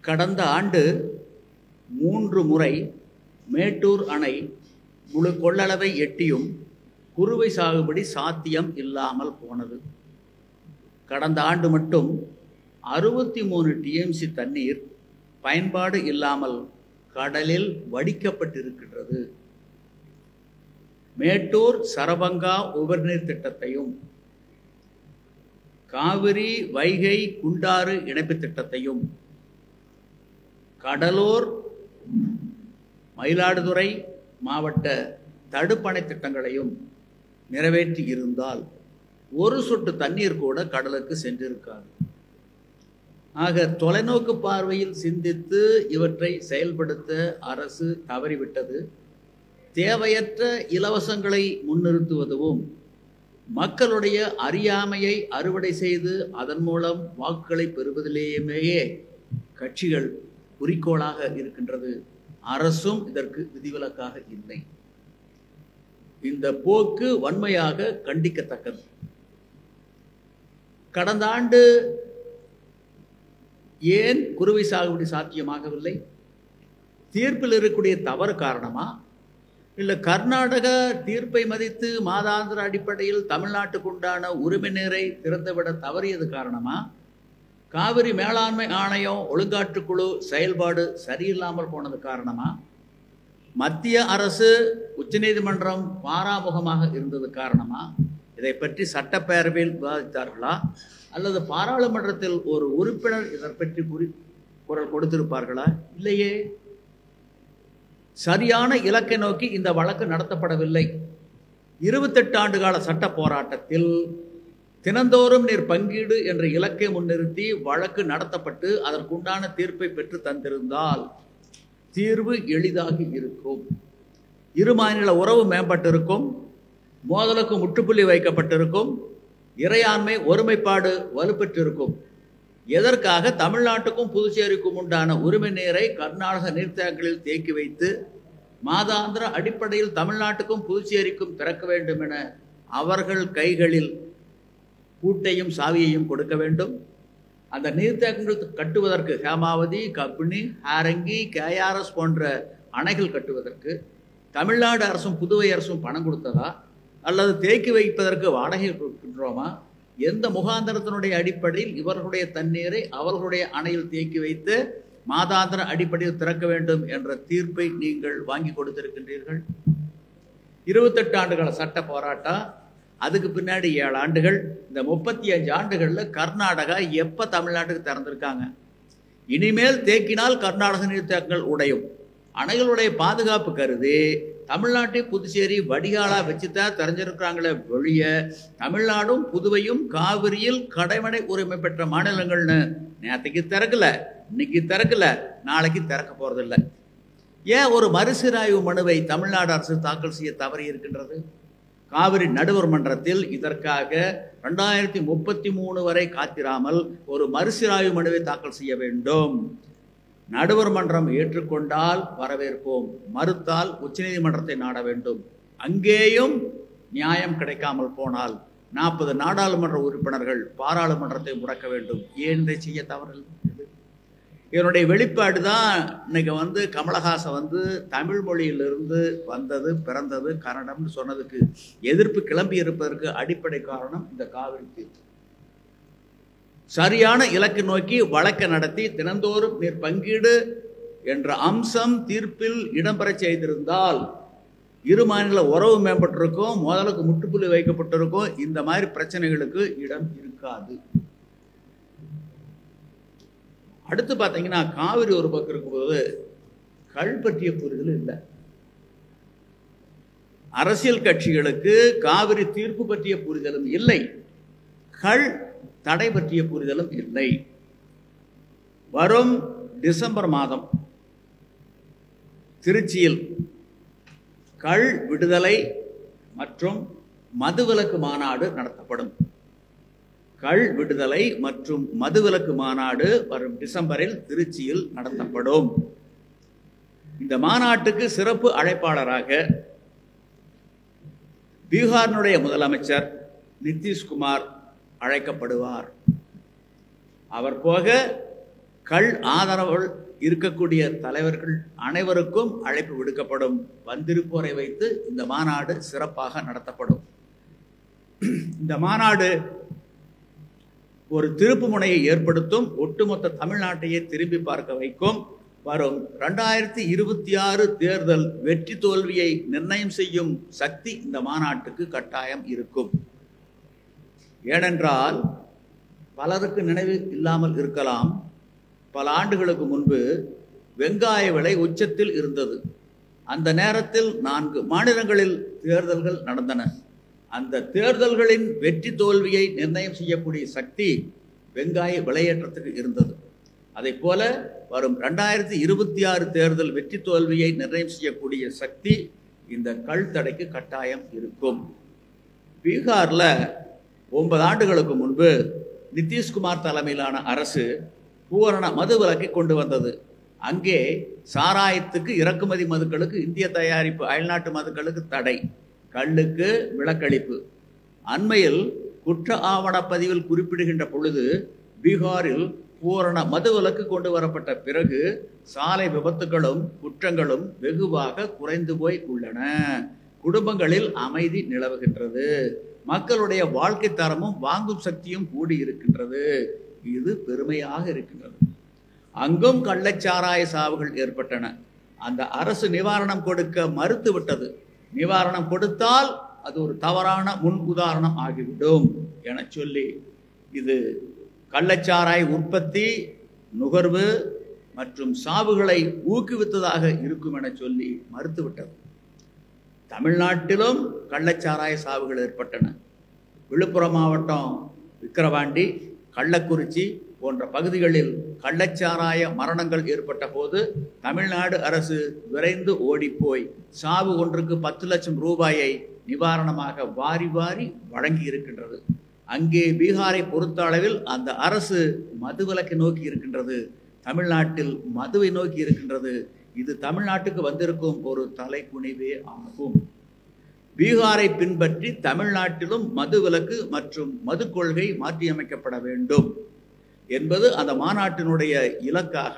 கடந்த ஆண்டு 3 முறை மேட்டூர் அணை முழு கொள்ளளவை எட்டியும் குறுவை சாகுபடி சாத்தியம் இல்லாமல் போனது. கடந்த ஆண்டு மட்டும் 63 டிஎம்சி தண்ணீர் பயன்பாடு இல்லாமல் கடலில் வடிக்கப்பட்டிருக்கின்றது. மேட்டூர் சரபங்கா உபரிநீர் திட்டத்தையும் காவிரி வைகை குண்டாறு இணைப்பு திட்டத்தையும் கடலூர் மயிலாடுதுறை மாவட்ட தடுப்பணை திட்டங்களையும் நிறைவேற்றி இருந்தால் ஒரு சொட்டு தண்ணீர் கூட கடலுக்கு சென்றிருக்காது. ஆக தொலைநோக்கு பார்வையில் சிந்தித்து இவற்றை செயல்படுத்த அரசு தவறிவிட்டது. தேவையற்ற இலவசங்களை முன்னிறுத்துவதும் மக்களுடைய அறியாமையை அறுவடை செய்து அதன் மூலம் வாக்குகளை பெறுவதிலேயே கட்சிகள் குறிக்கோளாக இருக்கின்றது. அரசும் இதற்கு விதிவிலக்காக இல்லை. இந்த போக்கு வன்மையாக கண்டிக்கத்தக்கது. கடந்த ஆண்டு ஏன் குறுவை சாகுபடி சாத்தியமாகவில்லை? தீர்ப்பில் இருக்கக்கூடிய தவறு காரணமா, இல்லை கர்நாடக தீர்ப்பை மதித்து மாதாந்திர அடிப்படையில் தமிழ்நாட்டுக்கு உண்டான உரிமை நீரை திறந்துவிட தவறியது காரணமா, காவிரி மேலாண்மை ஆணையம் ஒழுங்காற்றுக்குழு செயல்பாடு சரியில்லாமல் போனது காரணமா, மத்திய அரசு உச்சநீதிமன்றம் பாராமுகமாக இருந்தது காரணமா? இதை பற்றி சட்டப்பேரவையில் விவாதித்தார்களா அல்லது பாராளுமன்றத்தில் ஒரு உறுப்பினர் இதை பற்றி குரல் கொடுத்திருப்பார்களா? இல்லையே. சரியான இலக்கை நோக்கி இந்த வழக்கு நடத்தப்படவில்லை. 28 ஆண்டுகால சட்ட போராட்டத்தில் தினந்தோறும் நீர் பங்கீடு என்ற இலக்கை முன்னிறுத்தி வழக்கு நடத்தப்பட்டு அதற்குண்டான தீர்ப்பை பெற்று தந்திருந்தால் தீர்வு எளிதாகி இருக்கும். இரு மாநில உறவு மேம்பட்டிருக்கும், மோதலுக்கு முற்றுப்புள்ளி வைக்கப்பட்டிருக்கும், இறையாண்மை ஒருமைப்பாடு வலுப்பெற்றிருக்கும். எதற்காக தமிழ்நாட்டுக்கும் புதுச்சேரிக்கும் உண்டான உரிமை நீரை கர்நாடக நீர்த்தேக்கங்களில் தேக்கி வைத்து மாதாந்திர அடிப்படையில் தமிழ்நாட்டுக்கும் புதுச்சேரிக்கும் திறக்க வேண்டும் என அவர்கள் கைகளில் பூட்டையும் சாவியையும் கொடுக்க வேண்டும்? அந்த நீர்த்தேக்கங்கள் கட்டுவதற்கு ஹேமாவதி, கபினி, ஹாரங்கி, கேஆர்எஸ் போன்ற அணைகள் கட்டுவதற்கு தமிழ்நாடு அரசும் புதுவை அரசும் பணம் கொடுத்ததா அல்லது தேக்கி வைப்பதற்கு வாடகை கொடுக்கின்றோமா? எந்த முகாந்திரத்தினுடைய அடிப்படையில் இவர்களுடைய தண்ணீரை அவர்களுடைய அணையில் தேக்கி வைத்து மாதாந்திர அடிப்படையில் திறக்க வேண்டும் என்ற தீர்ப்பை நீங்கள் வாங்கி கொடுத்திருக்கின்றீர்கள்? 28 ஆண்டுகள சட்ட போராட்டம், அதுக்கு பின்னாடி 7 ஆண்டுகள், இந்த 35 ஆண்டுகளில் கர்நாடகா எப்போ தமிழ்நாட்டுக்கு திறந்திருக்காங்க? இனிமேல் தேக்கினால் கர்நாடக நீர்த்தேக்கங்கள் உடையும். அணைகளுடைய பாதுகாப்பு கருதி தமிழ்நாட்டை புதுச்சேரி வடிகாலா வச்சுதான் தெரிஞ்சிருக்கிறாங்களே ஒழிய தமிழ்நாடும் புதுவையும் காவிரியில் கடைமடை உரிமை பெற்ற மாநிலங்கள்னு நேற்றுக்கு திறக்கல, இன்னைக்கு திறக்கல, நாளைக்கு திறக்க போறதில்லை. ஏன் ஒரு மறுசீராய்வு மனுவை தமிழ்நாடு அரசு தாக்கல் செய்ய தவறி இருக்கின்றது? காவிரி நடுவர் மன்றத்தில் இதற்காக 2033 வரை காத்திராமல் ஒரு மறுசீராய்வு மனுவை தாக்கல் செய்ய வேண்டும். நடுவர் மன்றம் ஏற்றுக்கொண்டால் வரவேற்போம், மறுத்தால் உச்சநீதிமன்றத்தை நாட வேண்டும். அங்கேயும் நியாயம் கிடைக்காமல் போனால் 40 நாடாளுமன்ற உறுப்பினர்கள் பாராளுமன்றத்தை முடக்க வேண்டும். ஏன் இதை செய்ய தவறில்லை? இதனுடைய வெளிப்பாடு தான் இன்னைக்கு கமலஹாசன் தமிழ் மொழியிலிருந்து வந்தது பிறந்தது கன்னடம்னு சொன்னதுக்கு எதிர்ப்பு கிளம்பி இருப்பதற்கு அடிப்படை காரணம் இந்த காவிரி தீர்ப்பு. சரியான இலக்கு நோக்கி வழக்கை நடத்தி தினந்தோறும் நீர் பங்கீடு என்ற அம்சம் தீர்ப்பில் இடம்பெற செய்திருந்தால் இரு மாநில உறவு மேம்பட்டிருக்கும், மோதலுக்கு முற்றுப்புள்ளி வைக்கப்பட்டிருக்கும், இந்த மாதிரி பிரச்சனைகளுக்கு இடம் இருக்காது. அடுத்து பார்த்தீங்கன்னா காவிரி ஒரு பக்கம் இருக்கும்போது கள் பற்றிய புரிதல் இல்லை. அரசியல் கட்சிகளுக்கு காவிரி தீர்ப்பு பற்றிய புரிதலும் இல்லை, கள் தடை பற்றிய புரிதலும் இல்லை. வரும் டிசம்பர் மாதம் திருச்சியில் கள் விடுதலை மற்றும் மதுவிலக்கு மாநாடு நடத்தப்படும். கள் விடுதலை மற்றும் மதுவிலக்கு மாநாடு வரும் டிசம்பரில் திருச்சியில் நடத்தப்படும். இந்த மாநாட்டுக்கு சிறப்பு அழைப்பாளராக பீகாரினுடைய முதலமைச்சர் நிதிஷ்குமார் அழைக்கப்படுவார். அவர் போக கள் ஆதரவு இருக்கக்கூடிய தலைவர்கள் அனைவருக்கும் அழைப்பு விடுக்கப்படும். வந்திருப்போரை வைத்து இந்த மாநாடு சிறப்பாக நடத்தப்படும். இந்த மாநாடு ஒரு திருப்பு முனையை ஏற்படுத்தும். ஒட்டுமொத்த தமிழ்நாட்டையே திரும்பி பார்க்க வைக்கும். வரும் 2026 தேர்தல் வெற்றி தோல்வியை நிர்ணயம் செய்யும் சக்தி இந்த மாநாட்டுக்கு கட்டாயம் இருக்கும். ஏனென்றால் பலருக்கு நினைவில் இல்லாமல் இருக்கலாம், பல ஆண்டுகளுக்கு முன்பு வெங்காய விலை உச்சத்தில் இருந்தது. அந்த நேரத்தில் 4 மாநிலங்களில் தேர்தல்கள் நடந்தன. அந்த தேர்தல்களின் வெற்றி தோல்வியை நிர்ணயம் செய்யக்கூடிய சக்தி வெங்காய விலையேற்றத்துக்கு இருந்தது. அதை போல வரும் 2026 தேர்தல் வெற்றி தோல்வியை நிர்ணயம் செய்யக்கூடிய சக்தி இந்த கள் தடைக்கு கட்டாயம் இருக்கும். பீகாரில் 9 ஆண்டுகளுக்கு முன்பு நிதிஷ்குமார் தலைமையிலான அரசு பூரண மது விலக்கை கொண்டு வந்தது. அங்கே சாராயத்துக்கு, இறக்குமதி மதுக்களுக்கு, இந்திய தயாரிப்பு அயல்நாட்டு மதுக்களுக்கு தடை, கள்ளுக்கு விலக்களிப்பு. அண்மையில் குற்ற ஆவணப்பதிவில் குறிப்பிடுகின்ற பொழுது பீகாரில் பூரண மது விலக்கு கொண்டு வரப்பட்ட பிறகு சாலை விபத்துகளும் குற்றங்களும் வெகுவாக குறைந்து போய் உள்ளன. குடும்பங்களில் அமைதி நிலவுகின்றது. மக்களுடைய வாழ்க்கை தரமும் வாங்கும் சக்தியும் கூடி இருக்கின்றது. இது பெருமையாக இருக்கின்றது. அங்கும் கள்ளச்சாராய சாவுகள் ஏற்பட்டன. அந்த அரசு நிவாரணம் கொடுக்க மறுத்துவிட்டது. நிவாரணம் கொடுத்தால் அது ஒரு தவறான முன் உதாரணம் ஆகிவிடும் என சொல்லி இது கள்ளச்சாராய உற்பத்தி, நுகர்வு மற்றும் சாவுகளை ஊக்குவித்ததாக இருக்கும் என சொல்லி மறுத்துவிட்டது. தமிழ்நாட்டிலும் கள்ளச்சாராய சாவுகள் ஏற்பட்டன. விழுப்புரம் மாவட்டம் விக்கிரவாண்டி, கள்ளக்குறிச்சி போன்ற பகுதிகளில் கள்ளச்சாராய மரணங்கள் ஏற்பட்ட போது தமிழ்நாடு அரசு விரைந்து ஓடிப்போய் சாவு ஒன்றுக்கு 10 லட்சம் ரூபாயை நிவாரணமாக வாரி வாரி வழங்கி இருக்கின்றது. அங்கே பீகாரை பொறுத்த அளவில் அந்த அரசு மதுவிலக்கை நோக்கி இருக்கின்றது, தமிழ்நாட்டில் மதுவை நோக்கி இருக்கின்றது. இது தமிழ்நாட்டுக்கு வந்திருக்கும் ஒரு தலைக்குனிவே ஆகும். பீகாரை பின்பற்றி தமிழ்நாட்டிலும் மதுவிலக்கு மற்றும் மது கொள்கை மாற்றியமைக்கப்பட வேண்டும் என்பது அந்த மாநாட்டினுடைய இலக்காக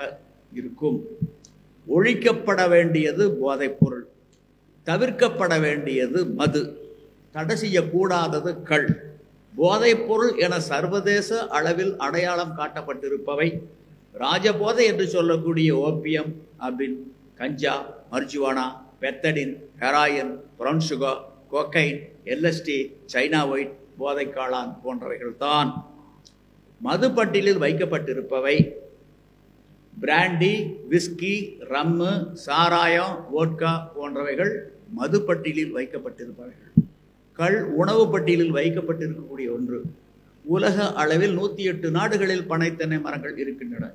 இருக்கும். ஒழிக்கப்பட வேண்டியது போதைப் பொருள், தவிர்க்கப்பட வேண்டியது மது, தடை செய்யக்கூடாதது கள். போதைப் பொருள் என சர்வதேச அளவில் அடையாளம் காட்டப்பட்டிருப்பவை ராஜபோதை என்று சொல்லக்கூடிய ஓபியம், அபின், கஞ்சா, marijuana, pethidine, heroin, brown sugar, cocaine, LSD, China white, போதை காளான் போன்றவைகள் தான். மது பட்டியலில் வைக்கப்பட்டிருப்பவை பிராண்டி, விஸ்கி, ரம்மு, சாராயம், வோட்கா போன்றவைகள் மது பட்டியலில் வைக்கப்பட்டிருப்பவைகள். கள் உணவு பட்டியலில் வைக்கப்பட்டிருக்கக்கூடிய ஒன்று. உலக அளவில் 108 நாடுகளில் பனை தென்னை மரங்கள் இருக்கின்றன.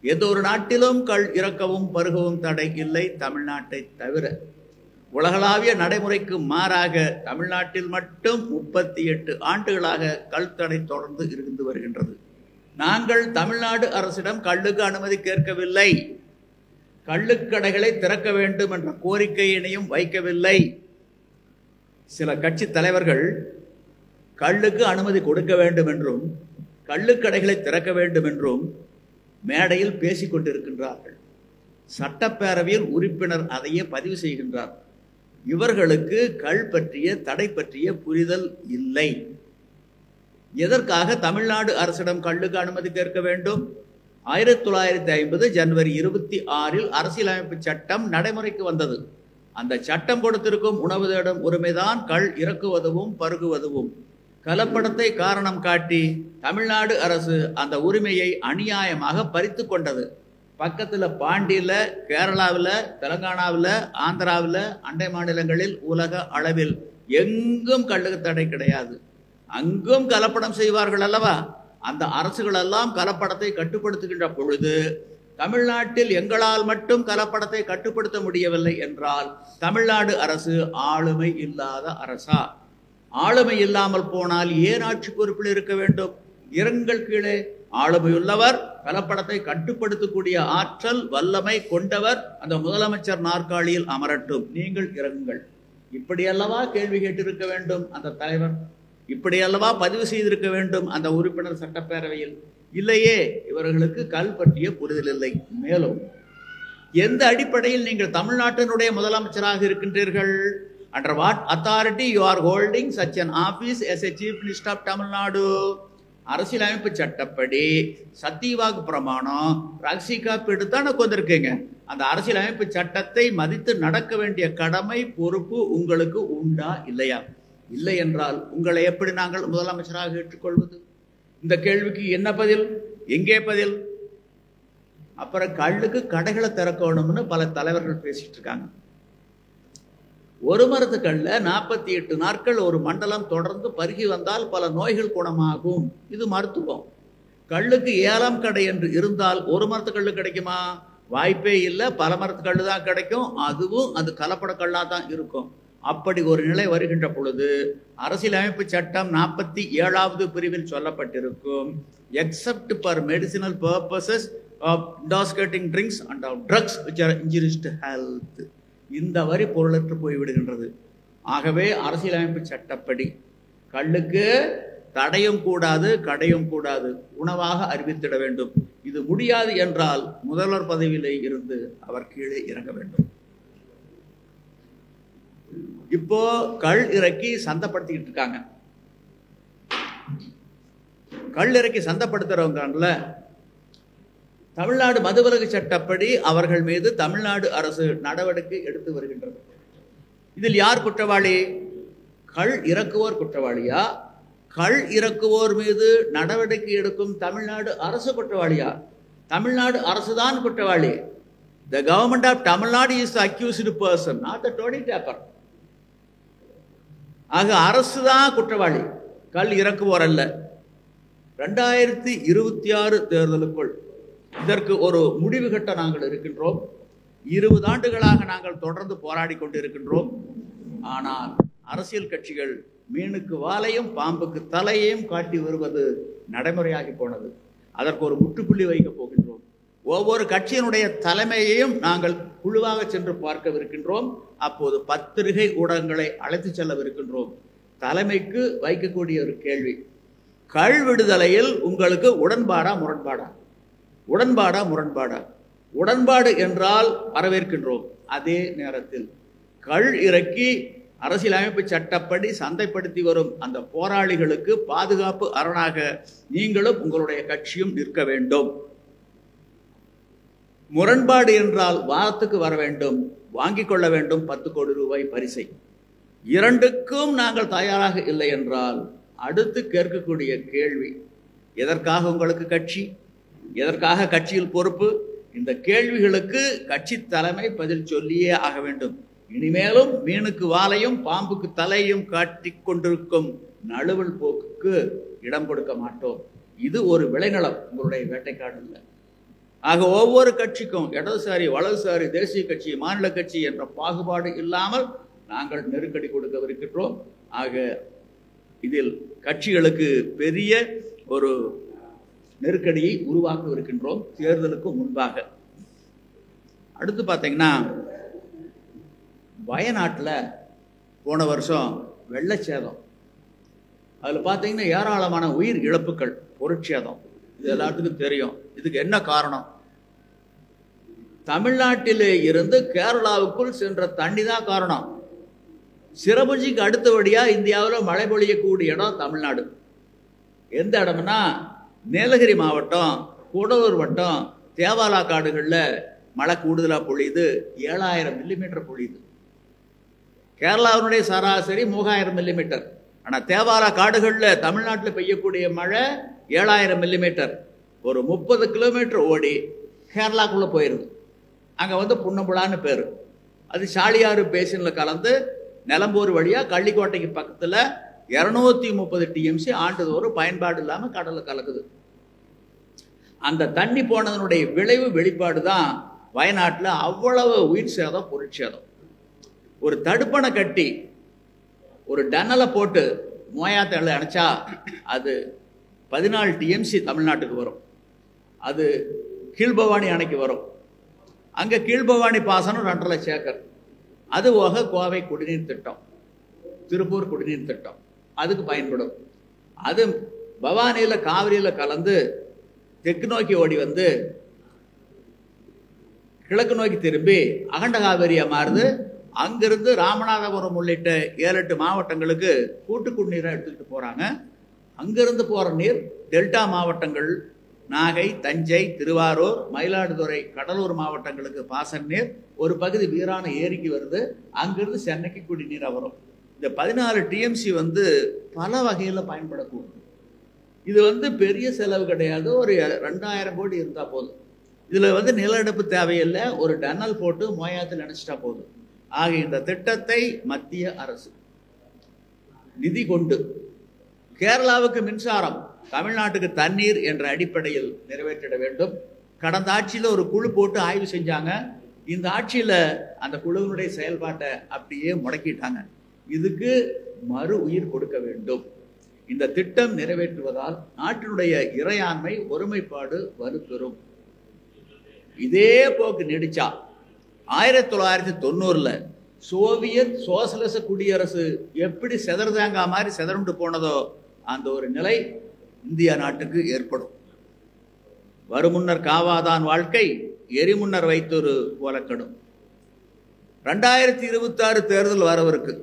எந்த ஒரு நாட்டிலும் கள் இறக்கவும் பருகவும் தடை இல்லை, தமிழ்நாட்டை தவிர. உலகளாவிய நடைமுறைக்கு மாறாக தமிழ்நாட்டில் மட்டும் 38 ஆண்டுகளாக கள் தடை தொடர்ந்து இருந்து வருகின்றது. நாங்கள் தமிழ்நாடு அரசிடம் கள்ளுக்கு அனுமதி கேட்கவில்லை, கள்ளுக்கடைகளை திறக்க வேண்டும் என்ற கோரிக்கையினையும் வைக்கவில்லை. சில கட்சி தலைவர்கள் கள்ளுக்கு அனுமதி கொடுக்க வேண்டும் என்றும் கள்ளுக்கடைகளை திறக்க வேண்டும் என்றும் மேடையில் பேசிக் கொண்டிருக்கின்றார்கள். சட்டப்பேரவையில் உறுப்பினர் அதையே பதிவு செய்கின்றார். இவர்களுக்கு கள் பற்றிய, தடை பற்றிய புரிதல் இல்லை. எதற்காக தமிழ்நாடு அரசிடம் கள்ளுக்கு அனுமதி கேட்க வேண்டும்? 1950 ஜனவரி 26 அரசியலமைப்பு சட்டம் நடைமுறைக்கு வந்தது. அந்த சட்டம் கொடுத்திருக்கும் உணவு தேடும் உரிமைதான் கள் இறக்குவதும் பருகுவதும். கலப்படத்தை காரணம் காட்டி தமிழ்நாடு அரசு அந்த உரிமையை அநியாயமாக பறித்து கொண்டது. பக்கத்தில் பாண்டியில், கேரளாவில், தெலங்கானாவில், ஆந்திராவில், அண்டை மாநிலங்களில், உலக அளவில் எங்கும் கள்ளுக்கு தடை கிடையாது. அங்கும் கலப்படம் செய்வார்கள் அல்லவா? அந்த அரசுகளெல்லாம் கலப்படத்தை கட்டுப்படுத்துகின்ற பொழுது தமிழ்நாட்டில் எங்களால் மட்டும் கலப்படத்தை கட்டுப்படுத்த முடியவில்லை என்றால் தமிழ்நாடு அரசு ஆளுமை இல்லாத அரசா? ஆளுமை இல்லாமல் போனால் ஏன் ஆட்சி பொறுப்பில் இருக்க வேண்டும்? இரங்கல் கீழே ஆளுமையுள்ளவர், கலப்படத்தை கட்டுப்படுத்தக்கூடிய ஆற்றல் வல்லமை கொண்டவர் அந்த முதலமைச்சர் நாற்காலியில் அமரட்டும், நீங்கள் இறங்குங்கள். இப்படியல்லவா கேள்வி கேட்டிருக்க வேண்டும் அந்த தலைவர்? இப்படியல்லவா பதிவு செய்திருக்க வேண்டும் அந்த உறுப்பினர் சட்டப்பேரவையில்? இல்லையே, இவர்களுக்கு கல் பற்றிய புரிதல் இல்லை. மேலும் எந்த அடிப்படையில் நீங்கள் தமிழ்நாட்டினுடைய முதலமைச்சராக இருக்கின்றீர்கள்? Under what authority you are holding such an office as a chief minister of Tamil Nadu? அரசியலமைப்பு சட்டப்படி சத்தியவாக்கு பிரமாணம் ரகசிய காப்பீடு தான் கொண்டிருக்கீங்க. அந்த அரசியலமைப்பு சட்டத்தை மதித்து நடக்க வேண்டிய கடமை பொறுப்பு உங்களுக்கு உண்டா இல்லையா? இல்லை என்றால் உங்களை எப்படி நாங்கள் முதலமைச்சராக ஏற்றுக்கொள்வது? இந்த கேள்விக்கு என்ன பதில், எங்கே பதில்? அப்புறம் கல்லுக்கு கடைகளை திறக்கணும்னு பல தலைவர்கள் பேசிட்டு இருக்காங்க. ஒரு மரத்து கல்ல 48 நாட்கள் ஒரு மண்டலம் தொடர்ந்து பருகி வந்தால் பல நோய்கள் குணமாகும். இது மருத்துவம். கல்லுக்கு ஏலம் கடை என்று இருந்தால் ஒரு மரத்து கல்லு கிடைக்குமா? வாய்ப்பே இல்லை. பல மரத்து கல்லு தான் கிடைக்கும். அதுவும் அது கலப்பட கல்லா தான் இருக்கும். அப்படி ஒரு நிலை வருகின்ற பொழுது அரசியலமைப்பு சட்டம் 47வது பிரிவில் சொல்லப்பட்டிருக்கும், except for medicinal purposes of intoxicating drinks and of drugs which are injurious to health. இந்த வரி பொருளற்று போய்விடுகின்றது. ஆகவே அரசியலமைப்பு சட்டப்படி கல்லுக்கு தடையும் கூடாது, கடையும் கூடாது, உணவாக அறிவித்திட வேண்டும். இது முடியாது என்றால் முதல்வர் பதவியிலே இருந்து அவர் கீழே இறங்க வேண்டும். இப்போ கள் இறக்கி சந்தைப்படுத்திக்கிட்டு இருக்காங்க. கள் இறக்கி சந்தைப்படுத்துறவங்கல தமிழ்நாடு மதுவிலக்கு சட்டப்படி அவர்கள் மீது தமிழ்நாடு அரசு நடவடிக்கை எடுத்து வருகின்றது. இதில் யார் குற்றவாளி? கள் இறக்குவோர் குற்றவாளியா? கள் இறக்குவோர் மீது நடவடிக்கை எடுக்கும் தமிழ்நாடு அரசு குற்றவாளியா? தமிழ்நாடு அரசுதான் குற்றவாளி. The government of Tamil Nadu is the accused person, not the toddy tapper. ஆக அரசு தான் குற்றவாளி, கள் இறக்குவோர் அல்ல. 2026 தேர்தலுக்குள் இதற்கு ஒரு முடிவு கட்ட நாங்கள் இருக்கின்றோம். 20 ஆண்டுகளாக நாங்கள் தொடர்ந்து போராடி கொண்டிருக்கின்றோம். ஆனால் அரசியல் கட்சிகள் மீனுக்கு வாலையும் பாம்புக்கு தலையையும் காட்டி வருவது நடைமுறையாகி போனது. அதற்கு ஒரு முற்றுப்புள்ளி வைக்கப் போகின்றோம். ஒவ்வொரு கட்சியினுடைய தலைமையையும் நாங்கள் குழுவாக சென்று பார்க்கவிருக்கின்றோம். அப்போது பத்திரிகை ஊடகங்களை அழைத்து செல்லவிருக்கின்றோம். தலைமைக்கு வைக்கக்கூடிய ஒரு கேள்வி, கள் விடுதலையில் உங்களுக்கு உடன்பாடா முரண்பாடா? உடன்பாடா முரண்பாடா? உடன்பாடு என்றால் வரவேற்கின்றோம். அதே நேரத்தில் கள் இறக்கி அரசியலமைப்பு சட்டப்படி சந்தைப்படுத்தி வரும் அந்த போராளிகளுக்கு பாதுகாப்பு அரணாக நீங்களும் உங்களுடைய கட்சியும் நிற்க வேண்டும். முரண்பாடு என்றால் வாதத்துக்கு வர வேண்டும், வாங்கிக் கொள்ள வேண்டும் 10 கோடி ரூபாய் பரிசை. இரண்டுக்கும் நாங்கள் தயாராக இல்லை என்றால் அடுத்து கேட்கக்கூடிய கேள்வி, எதற்காக உங்களுக்கு கட்சி? எதற்காக கட்சியில் பொறுப்பு? இந்த கேள்விகளுக்கு கட்சி தலைமை பதில் சொல்லியே ஆக வேண்டும். இனிமேலும் மீனுக்கு வாலையும் பாம்புக்கு தலையும் காட்டி கொண்டிருக்கும் நழுவல் போக்குக்கு இடம் கொடுக்க மாட்டோம். இது ஒரு விளைநிலம், உங்களுடைய வேட்டைக்காடு இல்லை. ஆக ஒவ்வொரு கட்சிக்கும் இடதுசாரி வலதுசாரி தேசிய கட்சி மாநில கட்சி என்ற பாகுபாடு இல்லாமல் நாங்கள் நெருக்கடி கொடுக்கவிருக்கின்றோம். ஆக இதில் கட்சிகளுக்கு பெரிய ஒரு நெருக்கடியை உருவாக்கவிருக்கின்றோம் தேர்தலுக்கு முன்பாக. அடுத்து பார்த்தீங்கன்னா, வயநாட்டில் போன வருஷம் வெள்ளச்சேதம், அதில் பார்த்தீங்கன்னா ஏராளமான உயிர் இழப்புகள், பொருட்சேதம். இது எல்லாத்துக்கும் தெரியும். இதுக்கு என்ன காரணம்? தமிழ்நாட்டிலே இருந்து கேரளாவுக்குள் சென்ற தண்ணி தான் காரணம். சிரபுஞ்சிக்கு அடுத்தபடியாக இந்தியாவில் மழை பொழியக்கூடிய இடம் தமிழ்நாடு. எந்த இடம்னா நீலகிரி மாவட்டம், கூடலூர் வட்டம், தேவாலா காடுகளில் மழை கூடுதலாக பொழியுது. 7000 மில்லிமீட்டர் பொழியுது. கேரளாவினுடைய சராசரி 3000 மில்லிமீட்டர். ஆனால் தேவாலா காடுகளில் தமிழ்நாட்டில் பெய்யக்கூடிய மழை 7000 மில்லிமீட்டர். ஒரு 30 கிலோமீட்டர் ஓடி கேரளாக்குள்ளே போயிடுது. அங்கே புன்னம்புழான்னு பேர். அது சாலியாறு பேசினில் கலந்து நிலம்பூர் வழியாக கள்ளிக்கோட்டைக்கு பக்கத்தில் 230 டிஎம்சி ஆண்டுதோறும் பயன்பாடு இல்லாமல் கடலில் கலக்குது. அந்த தண்ணி போனதனுடைய விளைவு வெளிப்பாடு தான் வயநாட்டில் அவ்வளவு உயிர் சேதம், பொருட்சேதம். ஒரு தடுப்பணை கட்டி ஒரு டன்னலை போட்டு மோயாத்தலை அணைச்சா அது 14 டிஎம்சி தமிழ்நாட்டுக்கு வரும். அது கீழ்பவானி அணைக்கு வரும். அங்கே கீழ்பவானி பாசனம் 2.5 லட்சம் ஏக்கர். அது போக கோவை குடிநீர் திட்டம், திருப்பூர் குடிநீர் திட்டம் அதுக்கு பயன்படும். அது பவானியில் காவிரியில் கலந்து தெற்கு நோக்கி ஓடி வந்து கிழக்கு நோக்கி திரும்பி அகண்ட காவிரியா மாறுது. அங்கிருந்து ராமநாதபுரம் உள்ளிட்ட 7-8 மாவட்டங்களுக்கு கூட்டு குடிநீரை எடுத்துக்கிட்டு போறாங்க. அங்கிருந்து போற நீர் டெல்டா மாவட்டங்கள் நாகை, தஞ்சை, திருவாரூர், மயிலாடுதுறை, கடலூர் மாவட்டங்களுக்கு பாசன நீர். ஒரு பகுதி வீரான ஏரிக்கு வருது. அங்கிருந்து சென்னைக்கு குடிநீரா வரும். இந்த 14 டிஎம்சி பல வகையில் பயன்படக்கூடும். இது பெரிய செலவு கிடையாது. ஒரு 2000 கோடி இருந்தா போதும். இதுல நிலநடுப்பு தேவையில்லை. ஒரு டன்னல் போட்டு மோயாத்தில் நினைச்சிட்டா போதும். ஆக இந்த திட்டத்தை மத்திய அரசு நிதி கொண்டு கேரளாவுக்கு மின்சாரம், தமிழ்நாட்டுக்கு தண்ணீர் என்ற அடிப்படையில் நிறைவேற்றிட வேண்டும். கடந்த ஆட்சியில் ஒரு குழு போட்டு ஆய்வு செஞ்சாங்க. இந்த ஆட்சியில அந்த குழுவினுடைய செயல்பாட்டை அப்படியே முடக்கிட்டாங்க. இதுக்கு மறு உயிர் கொடுக்க வேண்டும். இந்த திட்டம் நிறைவேற்றுவதால் நாட்டினுடைய இறையாண்மை, ஒருமைப்பாடு வலுப்பெறும். இதே போக்கு நீடிச்சா 1990 சோவியத் சோசலிச குடியரசு எப்படி செதறதாங்கா மாதிரி செதறுண்டு போனதோ அந்த ஒரு நிலை இந்தியா நாட்டுக்கு ஏற்படும். வருமுன்னர் காவாதான் வாழ்க்கை, எரிமுன்னர் வைத்தொரு போலக்கடும். 2026 தேர்தல் வரவிருக்கு.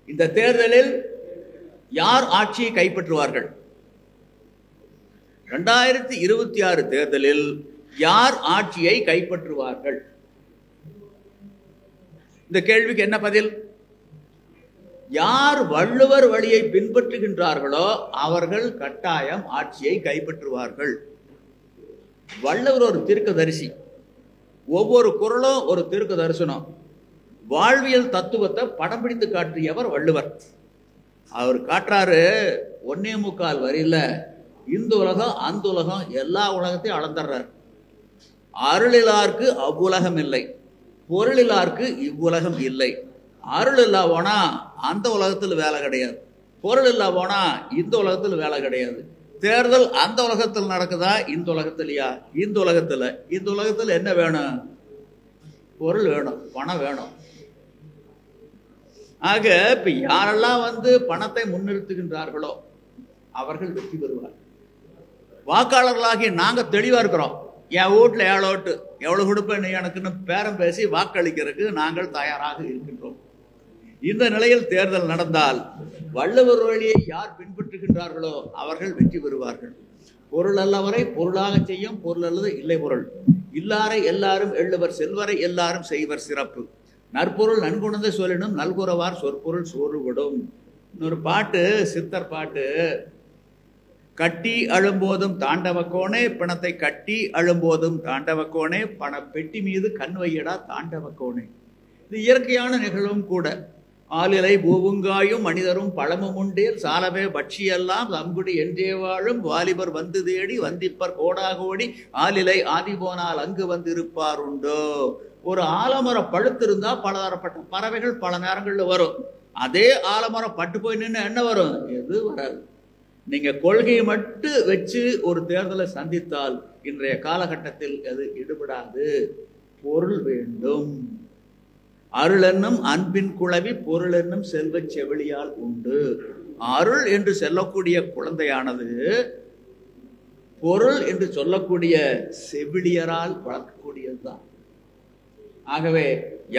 இந்த தேர்தலில் யார் ஆட்சியை கைப்பற்றுவார்கள்? 2026 தேர்தலில் யார் ஆட்சியை கைப்பற்றுவார்கள்? இந்த கேள்விக்கு என்ன பதில்? யார் வள்ளுவர் வழியை பின்பற்றுகின்றார்களோ அவர்கள் கட்டாயம் ஆட்சியை கைப்பற்றுவார்கள். வள்ளுவர் ஒரு தீர்க்கதரிசி. ஒவ்வொரு குறளும் ஒரு தீர்க்க தரிசனம். வாழ்வியல் தத்துவத்தை படம் பிடித்து காட்டியவர் வள்ளுவர். அவர் காட்டுறாரு 1.25 வரியில இந்த உலகம் அந்த உலகம் எல்லா உலகத்தையும் அளந்துடுறார். அருளிலார்க்கு அவ்வுலகம் இல்லை, பொருளிலார்க்கு இவ்வுலகம் இல்லை. அருள் இல்லா போனா அந்த உலகத்தில் வேலை கிடையாது, பொருள் இல்லா போனா இந்த உலகத்தில் வேலை கிடையாது. தேர்தல் அந்த உலகத்தில் நடக்குதா, இந்த உலகத்திலையா? இந்த உலகத்துல என்ன வேணும்? பொருள் வேணும், பணம் வேணும். ஆக இப்ப யாரெல்லாம் பணத்தை முன்னிறுத்துகின்றார்களோ அவர்கள் வெற்றி பெறுவார். வாக்காளர்களாகி நாங்க தெளிவா இருக்கிறோம். என் வீட்டுல 7 ஓட்டு, எவ்வளவு கொடுப்பேன் எனக்குன்னு பேரம் பேசி வாக்களிக்கிறதுக்கு நாங்கள் தயாராக இருக்கின்றோம். இந்த நிலையில் தேர்தல் நடந்தால் வள்ளுவர் வழியை யார் பின்பற்றுகின்றார்களோ அவர்கள் வெற்றி பெறுவார்கள். பொருள் அல்லவரை பொருளாக செய்யும், பொருள் அல்லது இல்லை பொருள். இல்லாரை எல்லாரும் எள்ளுவர், செல்வரை எல்லாரும் செய்வர் சிறப்பு. நற்பொருள் நன்குணர்ந்த சொல்லினும் நல்குறவார் சொற்பொருள் சோறுவிடும். இன்னொரு பாட்டு, சித்தர் பாட்டு. கட்டி அழும்போதும் தாண்டவக்கோனே, பிணத்தை கட்டி அழும்போதும் தாண்டவக்கோனே, பண பெட்டி மீது கண் வையடா தாண்டவக்கோனே. இது இயற்கையான நிகழ்வும் கூட. ஆலிலை பூவுங்காயும் மனிதரும் பழமும் உண்டேல் சாலவே பட்சியெல்லாம் தங்குடி என்றே வாழும் வாலிபர் வந்து தேடி வந்திப்பர் கோடாகோடி ஆலிலை ஆதி போனால் அங்கு வந்திருப்பார் உண்டோ. ஒரு ஆலமரம் பழுத்திருந்தா பலதரப்பட்ட பறவைகள் பல நேரங்கள்ல வரும். அதே ஆலமரம் பட்டு போய் நின்று என்ன வரும்? எது வராது. நீங்க கொள்கையை மட்டும் வச்சு ஒரு தேர்தலை சந்தித்தால் இன்றைய காலகட்டத்தில் அது ஈடுபடாது. பொருள் வேண்டும். அருள் என்னும் அன்பின் குளவி பொருள் என்னும் செல்வ செவிலியால் உண்டு. அருள் என்று சொல்லக்கூடிய குழந்தையானது பொருள் என்று சொல்லக்கூடிய செவிலியரால் வளர்க்கக்கூடியதுதான். ஆகவே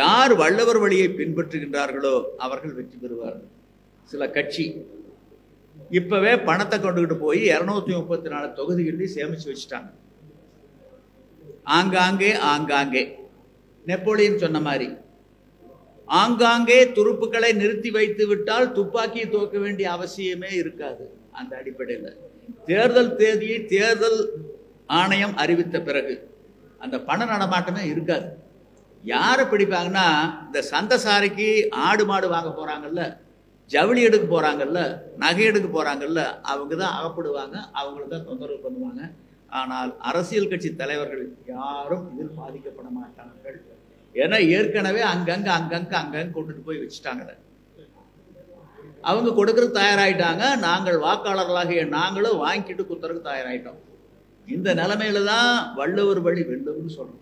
யார் வள்ளுவர் வழியை பின்பற்றுகின்றார்களோ அவர்கள் வெற்றி பெறுவார்கள். சில கட்சி இப்பவே பணத்தை கொண்டுகிட்டு போய் 234 தொகுதிகளில் சேமிச்சு வச்சுட்டாங்க. ஆங்காங்கே நெப்போலியன் சொன்ன மாதிரி ஆங்காங்கே துருப்புக்களை நிறுத்தி வைத்து விட்டால் துப்பாக்கியை துவக்க வேண்டிய அவசியமே இருக்காது. அந்த அடிப்படையில் தேர்தல் தேதியை தேர்தல் ஆணையம் அறிவித்த பிறகு அந்த பண நடமாட்டமே இருக்காது. யாரை பிடிப்பாங்கன்னா, இந்த சந்தைசாரிக்கு ஆடு மாடு வாங்க போறாங்கல்ல, ஜவுளி எடுக்க போறாங்கல்ல, நகை எடுக்க போறாங்கல்ல, அவங்க தான் அகப்படுவாங்க, அவங்களுக்கு தான் தொந்தரவு பண்ணுவாங்க. ஆனால் அரசியல் கட்சி தலைவர்கள் யாரும் இதில் பாதிக்கப்பட மாட்டார்கள். ஏன்னா ஏற்கனவே அங்கங்க கொண்டுட்டு போய் வச்சுட்டாங்க. அவங்க கொடுக்கறதுக்கு தயாராயிட்டாங்க. நாங்கள் வாக்காளர்களாகிய நாங்களும் வாங்கிட்டு குத்துறதுக்கு தயாராயிட்டோம். இந்த நிலைமையில தான் வள்ளுவர் வழி வெல்லும்னு சொல்றோம்.